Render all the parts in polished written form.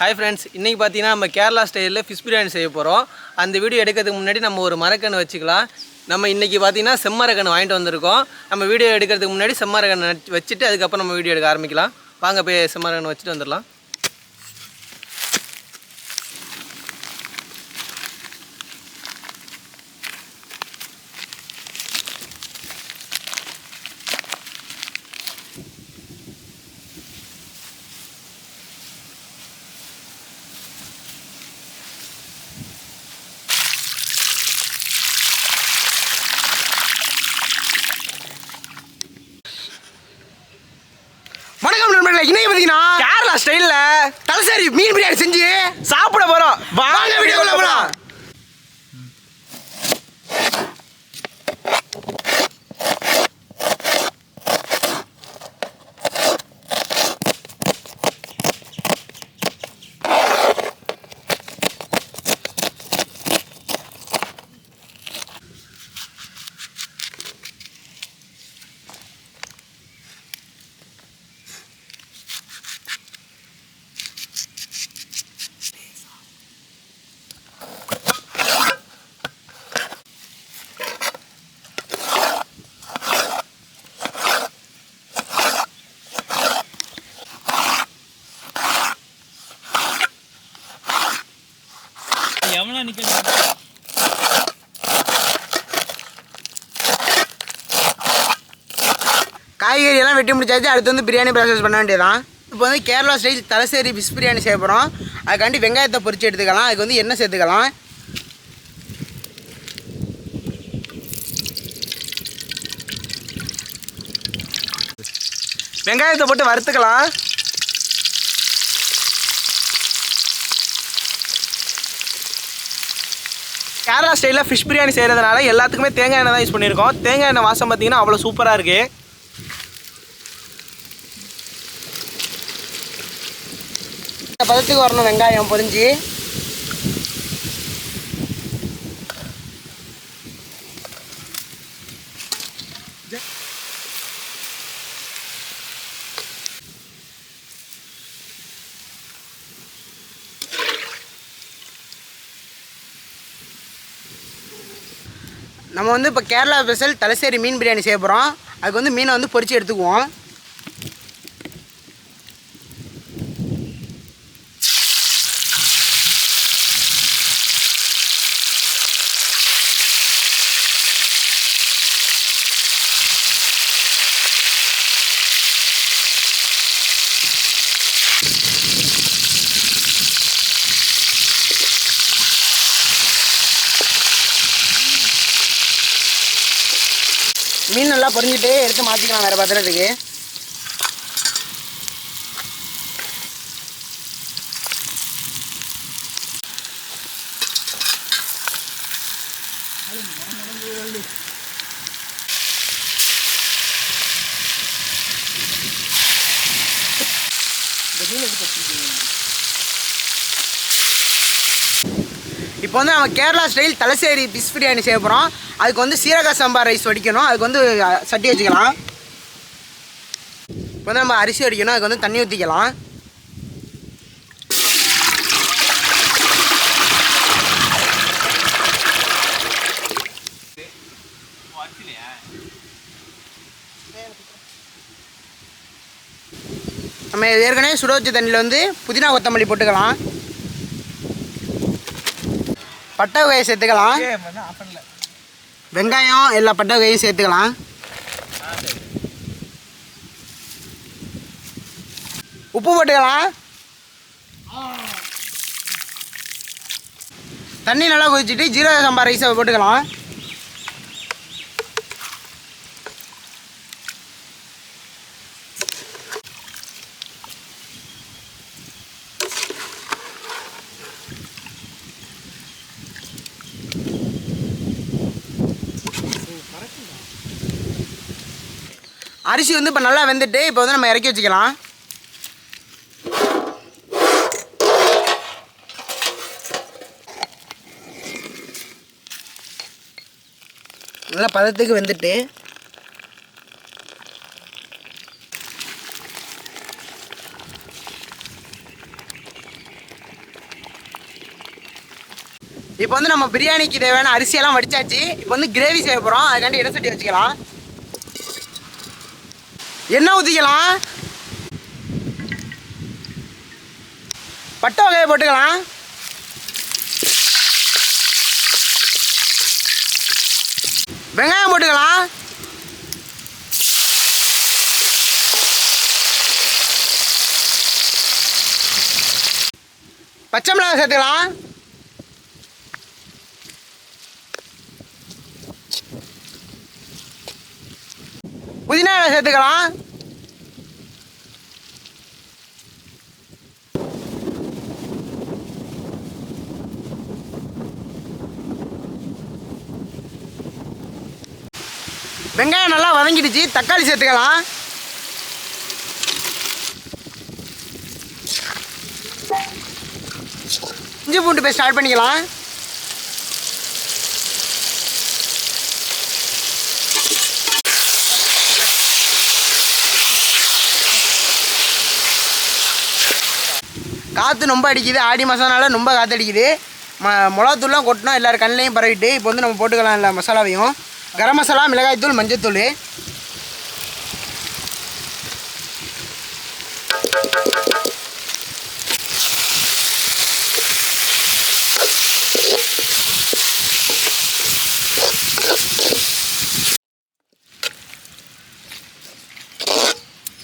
Hi friends, இன்றைக்கி பார்த்தீங்கன்னா நம்ம கேரளா ஸ்டைலில் ஃபிஷ் பிரியாணி செய்ய போகிறோம். அந்த வீடியோ எடுக்கிறதுக்கு முன்னாடி நம்ம ஒரு மரக்கன்று வச்சுக்கலாம். நம்ம இன்றைக்கி பார்த்தீங்கன்னா செம்மரக்கன்று வாங்கிட்டு வந்திருக்கோம். நம்ம வீடியோ எடுக்கிறதுக்கு முன்னாடி செம்மரக்கன்று வச்சுட்டு அதுக்கப்புறம் நம்ம வீடியோ எடுக்க ஆரம்பிக்கலாம். வாங்க போய் செம்மரக்கன்று வச்சுட்டு வந்துடலாம். இன்னைக்கு பாத்தீங்கன்னா கேரளா ஸ்டைலில் தலசேரி மீன் பிரியாணி செஞ்சு சாப்பிட போகிறோம். வாங்க வீடியோக்குள்ள போலாம். காய்கறி எல்லாம் வெட்டி முடிச்சாச்சு. அடுத்து வந்து பிரியாணி ப்ராசஸ் பண்ண வேண்டியதான். இப்போ வந்து கேரளா ஸ்டைல் தலசேரி ஃபிஷ் பிரியாணி செய்ய போகிறோம். அதுக்காண்டி வெங்காயத்தை பொரிச்சு எடுத்துக்கலாம். அதுக்கு வந்து எண்ணெய் சேர்த்துக்கலாம். வெங்காயத்தை போட்டு வறுத்துக்கலாம். கேரளா ஸ்டைலில் ஃபிஷ் பிரியாணி செய்கிறதுனால எல்லாத்துக்குமே தேங்காய் எண்ணெய் தான் யூஸ் பண்ணியிருக்கோம். தேங்காய் எண்ணெய் வாசம் பார்த்தீங்கன்னா அவ்வளோ சூப்பராக இருக்குது. இந்த பதத்துக்கு வரணும் வெங்காயம் பொரிஞ்சு. நம்ம வந்து இப்போ கேரளா ஸ்பெஷல் தலசேரி மீன் பிரியாணி செய்ய போகிறோம். அதுக்கு வந்து மீனை வந்து பொரிச்சு எடுத்துக்குவோம். மீன் நல்லா பொரிஞ்சிட்டு எடுத்து மாற்றிக்கலாம் வேறு பாத்திரத்துக்கு. இப்போ வந்து நம்ம கேரளா ஸ்டைல் தலசேரி ஃபிஷ் பிரியாணி செய்ய போகிறோம். அதுக்கு வந்து சீரக சம்பா ரைஸ் வடிக்கணும். அதுக்கு வந்து சட்டி வச்சுக்கலாம். இப்போ வந்து நம்ம அரிசி வடிக்கணும். அதுக்கு வந்து தண்ணி ஊற்றிக்கலாம். நம்ம ஏற்கனவே சுட வச்ச தண்ணியில் வந்து புதினா கொத்தமல்லி போட்டுக்கலாம். பட்டை வகையை சேர்த்துக்கலாம். வெங்காயம் எல்லா பட்டை வகையும் சேர்த்துக்கலாம். உப்பு போட்டுக்கலாம். தண்ணி நல்லா கொதிச்சுட்டு ஜீரக சம்பா ரைஸை போட்டுக்கலாம். அரிசி வந்து இப்போ நல்லா வெந்துட்டு இப்போ வந்து நம்ம இறக்கி வச்சுக்கலாம். நல்லா பதத்துக்கு வெந்துட்டு இப்போ வந்து நம்ம பிரியாணிக்கு தேவையான அரிசியெல்லாம் வடிச்சாச்சு. இப்போ வந்து கிரேவி செய்ய போகிறோம். அதுக்காண்டி எண்ணெய் சட்டி வச்சுக்கலாம். எண்ணெய் ஊற்றிக்கலாம். பட்டை வகையை போட்டுக்கலாம். வெங்காயம் போட்டுக்கலாம். பச்சை மிளகாய் சேர்த்துக்கலாம். புதினா இலை சேர்த்துக்கலாம். வெங்காயம் நல்லா வதங்கிடுச்சு. தக்காளி சேர்த்துக்கலாம். இஞ்சி பூண்டு பேஸ்ட் ஆட் பண்ணிக்கலாம். காற்று ரொம்ப அடிக்குது. ஆடி மாதம்னால ரொம்ப காற்று அடிக்குது. மிளகாத்தூள்லாம் கொட்டினா எல்லாரும் கண்ணிலையும் பரவிட்டு இப்போ வந்து நம்ம போட்டுக்கலாம் எல்லா மசாலாவையும். கரம் மசாலா, மிளகாய்த்தூள், மஞ்சத்தூள்.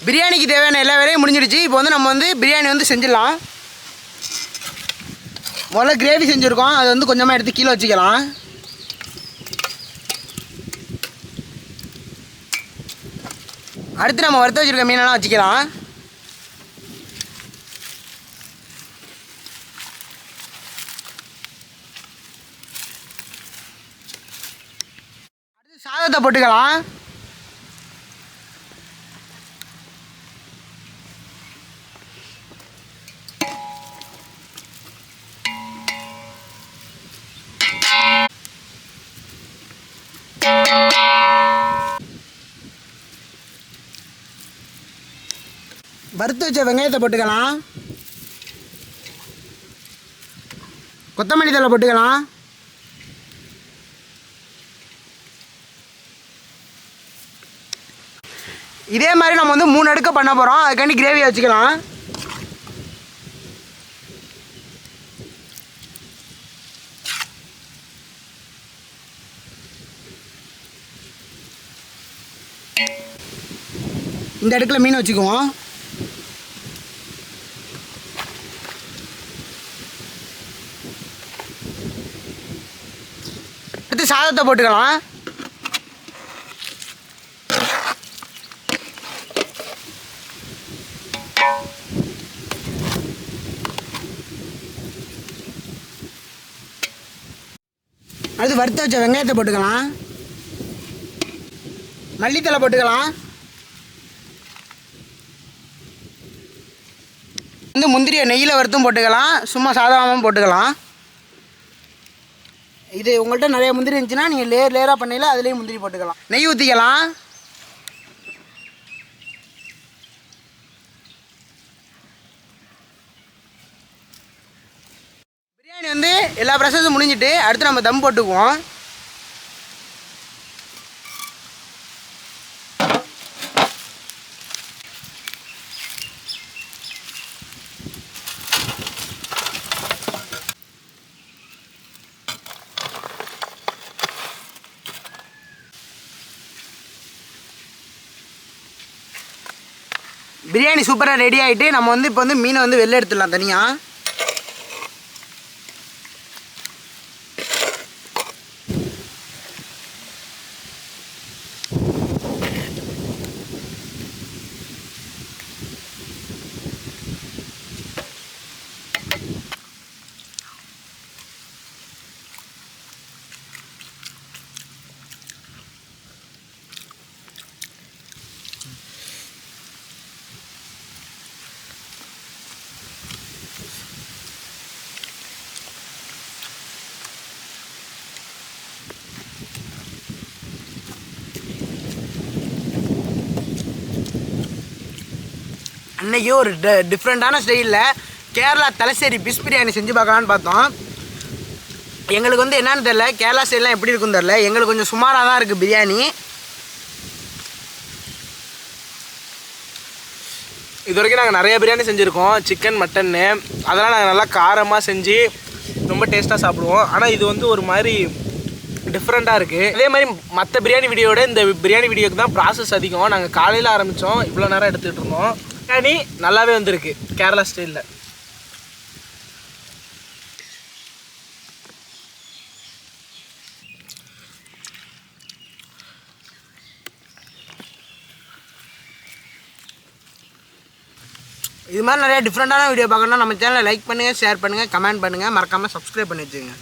பிரியாணிக்கு தேவையான எல்லா வேலையும் முடிஞ்சிடுச்சு. இப்போ வந்து நம்ம வந்து பிரியாணி வந்து செஞ்சிடலாம். முதல்ல கிரேவி செஞ்சுருக்கோம். அது வந்து கொஞ்சமாக எடுத்து கீழே வச்சுக்கலாம். அடுத்து நம்ம வறுத்து வச்சுருக்க மீனெல்லாம் வச்சுக்கலாம். அடுத்து சாதத்தை போட்டுக்கலாம். வறுத்து வச்ச வெங்காயத்தை போட்டுக்கலாம். கொத்தமல்லி தழை போட்டுக்கலாம். இதே மாதிரி நம்ம வந்து 3 அடுக்க பண்ண போகிறோம். அதுக்காண்டி கிரேவி வச்சுக்கலாம். இந்த அடுக்கில் மீன் வச்சுக்குவோம். அடுத்து சாதத்தை போட்டுக்கலாம். அடுத்து வறுத்து வச்ச வெங்காயத்தை போட்டுக்கலாம். மல்லித்தழை போட்டுக்கலாம். வந்து முந்திரியை நெய்யில் வறுத்தும் போட்டுக்கலாம். சும்மா சாதாரணமாக போட்டுக்கலாம். இது உங்கள்கிட்ட நிறைய முந்திரி இருந்துச்சுன்னா நீங்கள் லேயராக பண்ணையில் அதுலேயும் முந்திரி போட்டுக்கலாம். நெய் ஊற்றிக்கலாம். பிரியாணி வந்து எல்லா ப்ராசஸும் முடிஞ்சிட்டு அடுத்து நம்ம தம் போட்டுக்குவோம். பிரியாணி சூப்பராக ரெடி ஆகிட்டு நம்ம வந்து இப்போ வந்து மீனை வந்து வெளில எடுத்துடலாம் தனியாக. அன்றைக்கி ஒரு டிஃப்ரெண்ட்டான ஸ்டைலில் கேரளா தலசேரி ஃபிஷ் பிரியாணி செஞ்சு பார்க்கலான்னு பார்த்தோம். எங்களுக்கு வந்து என்னன்னு தெரில, கேரளா ஸ்டைல்லாம் எப்படி இருக்குன்னு தெரில. எங்களுக்கு கொஞ்சம் சுமாராக தான் இருக்குது பிரியாணி. இது வரைக்கும் நாங்கள் நிறைய பிரியாணி செஞ்சுருக்கோம், சிக்கன் மட்டன்னு. அதெல்லாம் நாங்கள் நல்லா காரமாக செஞ்சு ரொம்ப டேஸ்ட்டாக சாப்பிடுவோம். ஆனால் இது வந்து ஒரு மாதிரி டிஃப்ரெண்ட்டாக இருக்குது. அதே மாதிரி மற்ற பிரியாணி வீடியோட இந்த பிரியாணி வீடியோக்கு தான் ப்ராசஸ் அதிகம். நாங்கள் காலையில் ஆரம்பித்தோம், இவ்வளோ நேரம் எடுத்துகிட்டு இருந்தோம். பிரியாணி நல்லாவே வந்திருக்கு கேரளா ஸ்டைலில். இது மாதிரி நிறைய டிஃப்ரெண்ட்டான வீடியோ பார்க்கணும்னா நம்ம சேனலை லைக் பண்ணுங்கள், ஷேர் பண்ணுங்கள், கமெண்ட் பண்ணுங்கள், மறக்காமல் சப்ஸ்கிரைப் பண்ணி வச்சுக்கோங்க.